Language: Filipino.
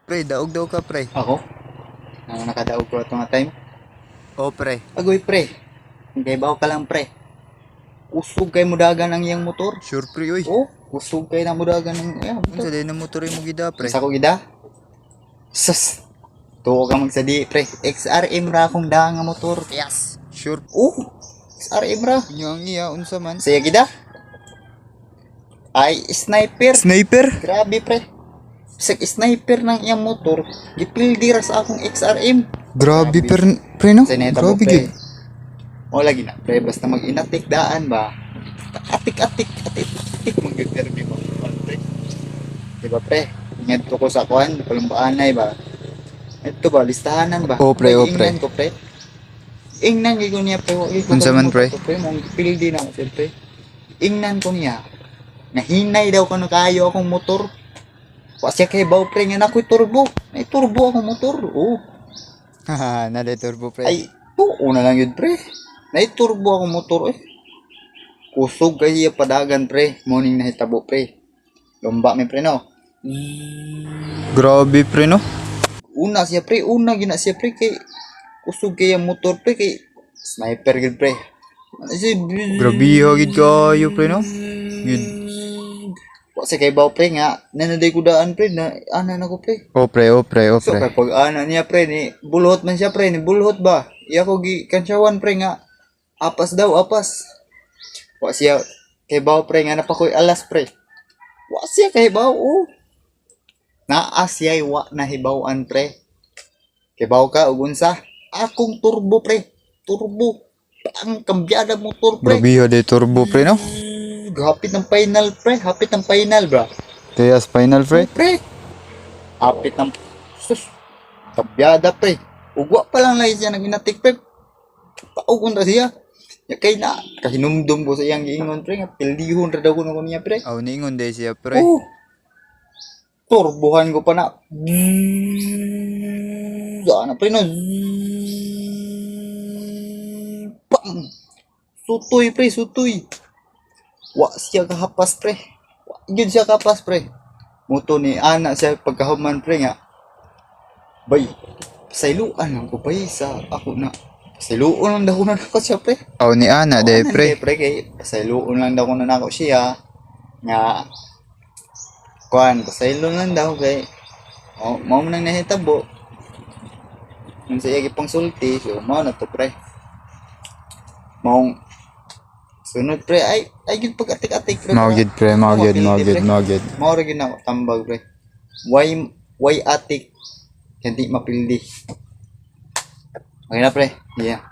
Pre, daog daw ka pre. Ako? Nakadaog ko ito nga time. O pre. Agoy pre. Hindi ba ka lang pre? Usog kay mudagan ang iyang motor. Sure pre oy. Oh, usog kay na mudagan ang iyang Unsa motor. day na motor mo gida pre? Sa ko gida? Sus. Tuwa ka magsadi pre. XRM ra akong daang nga motor. Yes. Sure. XRM ra. Yang iya unsa man? Saya gida? Ay, sniper. Sniper? Grabe pre. Sa sniper ng iyang motor, gipildi ra sa akong XRM. Grabe pre no? Seneta mo Grabe pre. gid. O lagi na pre, basta mag-inatik daan ba? Atik mag-derby mo pre. Diba pre? Ngadto ko sa kuan, palumbaanay ba? Ito ba listahanan ba? O, pre, o, Ingnan ko pre. Ingnan gyud ko niya pre. Unsa man, pre? Mong pildi na ako pre. Ingnan ko niya. Nahinay daw ko na kayo akong motor. Wa siya kay baw pre nga nakoy turbo. May turbo akong motor. Oh. Haha, na day turbo pre. Ay, una lang yun pre. Naiturbo akong motor eh. Kusog kay padagan pre. Morning na hitabo pre. Lomba may pre no. Grabe pre no? Una gina siya pre kay kusog kay ang motor pre kay sniper gid pre. Grabe gid kayo pre no? Gid. Wa siya kay baw pre nga nanaday ko daan pre na ana na ko pre. O pre. So kay pag ana niya pre ni bulhot man siya pre ni bulhot ba. Iya ko gi kansyawan pre nga apas. Wa siya kay baw pre nga napakoy alas pre. Wa siya kay baw oh. Naa siya wa nahibawan pre. Kay baw ka ug unsa? Akong turbo pre. Turbo. Ang kambyada motor pre. Grabe day turbo pre no? Hapit ng final pre. Hapit ng final bra. Kayas final pre. Pre. Hapit ng sus. Kambyada pre. Ugwa pa lang siya naginatik pre. Paugon ta siya. Ya kay na kahinumdum ko sa iyang giingon pre nga pildihon ra daw ko niya pre. Aw niingon day siya pre. Oh. Turbuhan ko pa na. Sana pre no. Pam. Sutoy. Wa siya kahapas pre. Wa gyud siya kahapas pre. Muto ni ana siya pagkahuman pre nga. Bay. Sayluan lang ko bay sa ako na. Sayluon lang daw ko na nako siya pre. Aw ni ana day pre. Pre kay sayluon lang daw ko na nako siya. Nga kuan pasaylo lang daw kay mao man nang nahitabo kung sa iyang pang sulti so mao na to pre maong sunod pre ay gid pag atik pre Mao gid pre, mao gid. mao ra gid na tambag pre why atik hindi mapildi okay na pre yeah